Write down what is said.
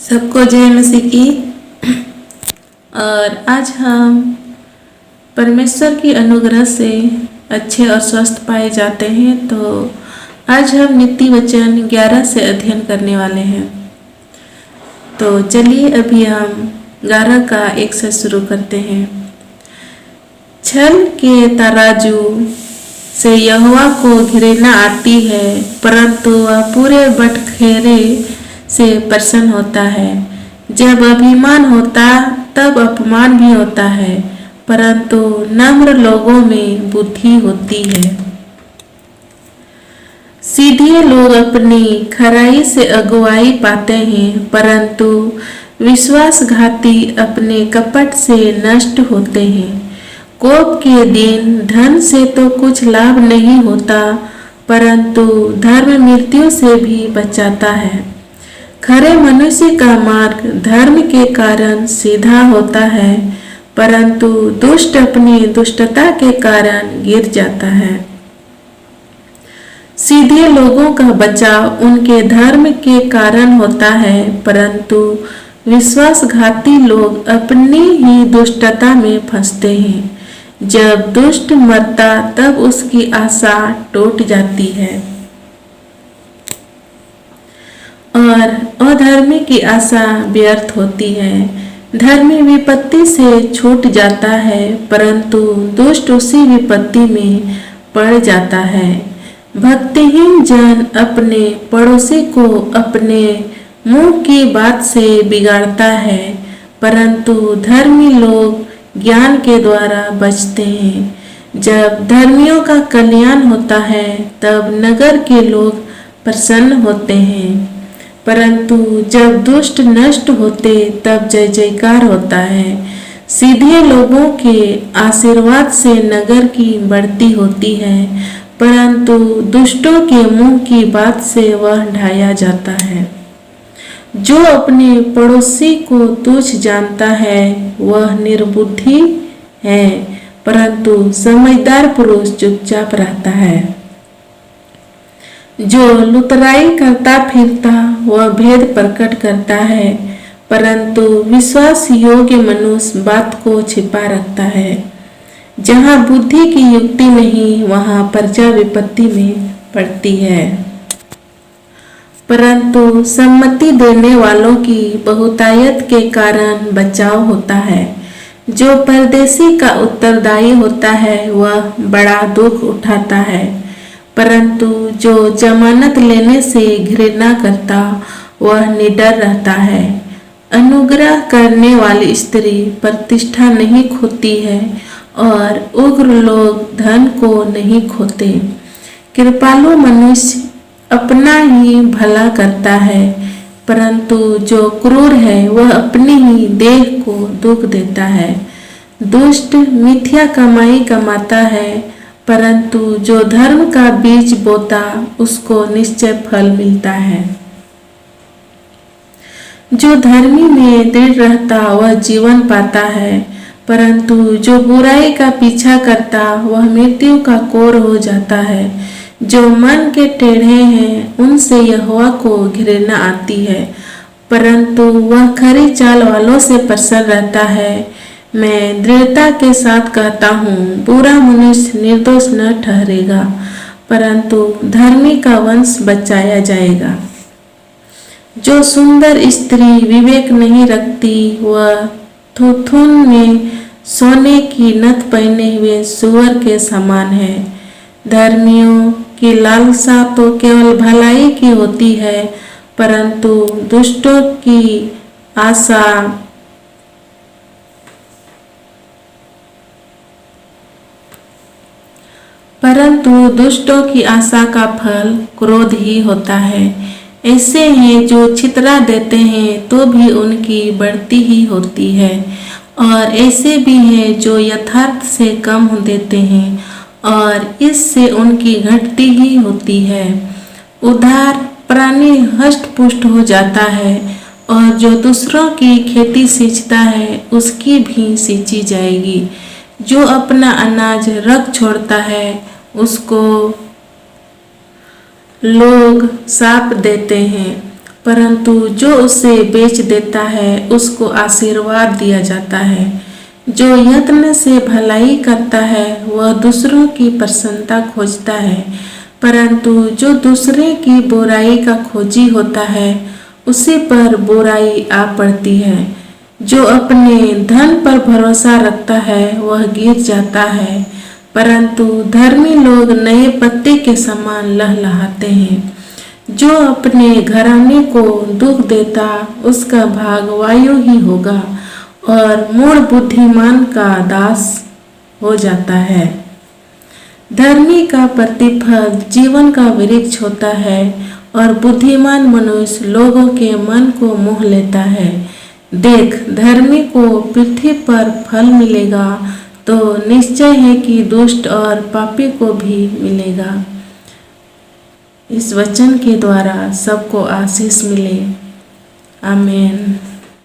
सबको जय मसीह की। और आज हम परमेश्वर की अनुग्रह से अच्छे और स्वस्थ पाए जाते हैं। तो आज हम नीति वचन 11 से अध्ययन करने वाले हैं। तो चलिए अभी हम 11 का 1 से शुरू करते हैं। छल के तराजू से यहोवा को घृणा आती है, परंतु वह पूरे बटखेरे से प्रसन्न होता है। जब अभिमान होता तब अपमान भी होता है, परंतु नम्र लोगों में बुद्धि होती है। सीधे लोग अपनी खराई से अगुवाई पाते हैं, परंतु विश्वासघाती अपने कपट से नष्ट होते हैं। कोप के दिन धन से तो कुछ लाभ नहीं होता, परंतु धर्म मृत्यु से भी बचाता है। खरे मनुष्य का मार्ग धर्म के कारण सीधा होता है, परंतु दुष्ट अपनी दुष्टता के कारण गिर जाता है। सीधे लोगों का बचाव उनके धर्म के कारण होता है, परंतु विश्वासघाती लोग अपनी ही दुष्टता में फंसते हैं। जब दुष्ट मरता तब उसकी आशा टूट जाती है और अधर्मी की आशा व्यर्थ होती है। धर्मी विपत्ति से छूट जाता है, परंतु दुष्ट उसी विपत्ति में पड़ जाता है। भक्तिहीन जन अपने पड़ोसी को अपने मुंह की बात से बिगाड़ता है, परंतु धर्मी लोग ज्ञान के द्वारा बचते हैं। जब धर्मियों का कल्याण होता है तब नगर के लोग प्रसन्न होते हैं, परंतु जब दुष्ट नष्ट होते तब जय जयकार होता है। सीधे लोगों के आशीर्वाद से नगर की बढ़ती होती है, परंतु दुष्टों के मुंह की बात से वह ढाया जाता है। जो अपने पड़ोसी को तुच्छ जानता है वह निर्बुद्धि है, परंतु समझदार पुरुष चुपचाप रहता है। जो लुतराई करता फिरता वह भेद प्रकट करता है, परंतु विश्वास योग्य मनुष्य बात को छिपा रखता है। जहाँ बुद्धि की युक्ति नहीं वहाँ प्रजा विपत्ति में पड़ती है, परंतु सम्मति देने वालों की बहुतायत के कारण बचाव होता है। जो परदेशी का उत्तरदायी होता है वह बड़ा दुख उठाता है, परंतु जो जमानत लेने से घृणा करता वह निडर रहता है। अनुग्रह करने वाली स्त्री प्रतिष्ठा नहीं खोती है और उग्र लोग धन को नहीं खोते। कृपालु मनुष्य अपना ही भला करता है, परंतु जो क्रूर है वह अपनी ही देह को दुख देता है। दुष्ट मिथ्या कमाई कमाता है, परंतु जो धर्म का बीज बोता उसको निश्चय फल मिलता है। जो धर्मी में दृढ़ रहता वह जीवन पाता है, परंतु जो बुराई का पीछा करता वह मृत्यु का कोर हो जाता है। जो मन के टेढ़े हैं उनसे यहोवा को घृणा आती है, परंतु वह खरी चाल वालों से प्रसन्न रहता है। मैं दृढ़ता के साथ कहता हूँ, बुरा मनुष्य निर्दोष न ठहरेगा, परंतु धर्मी का वंश बचाया जाएगा। जो सुंदर स्त्री विवेक नहीं रखती वह थुथुन में सोने की नथ पहने हुए सुअर के समान है। धर्मियों की लालसा तो केवल भलाई की होती है, परंतु दुष्टों की आशा का फल क्रोध ही होता है। ऐसे हैं जो छितरा देते हैं तो भी उनकी बढ़ती ही होती है, और ऐसे भी हैं जो यथार्थ से कम देते हैं और इससे उनकी घटती ही होती है। उदार प्राणी हष्ट पुष्ट हो जाता है, और जो दूसरों की खेती सींचता है उसकी भी सींची जाएगी। जो अपना अनाज रख छोड़ता है उसको लोग साप देते हैं, परंतु जो उसे बेच देता है उसको आशीर्वाद दिया जाता है। जो यत्न से भलाई करता है वह दूसरों की प्रसन्नता खोजता है, परंतु जो दूसरे की बुराई का खोजी होता है उसी पर बुराई आ पड़ती है। जो अपने धन पर भरोसा रखता है वह गिर जाता है, परंतु धर्मी लोग नए पत्ते के समान लहलहाते हैं। जो अपने घराने को दुख देता उसका भाग वायु ही होगा और मूढ़ बुद्धिमान का दास हो जाता है। धर्मी का प्रतिफल जीवन का वृक्ष होता है और बुद्धिमान मनुष्य लोगों के मन को मोह लेता है। देख, धर्मी को पृथ्वी पर फल मिलेगा तो निश्चय है कि दुष्ट और पापी को भी मिलेगा। इस वचन के द्वारा सबको आशीष मिले। आमीन।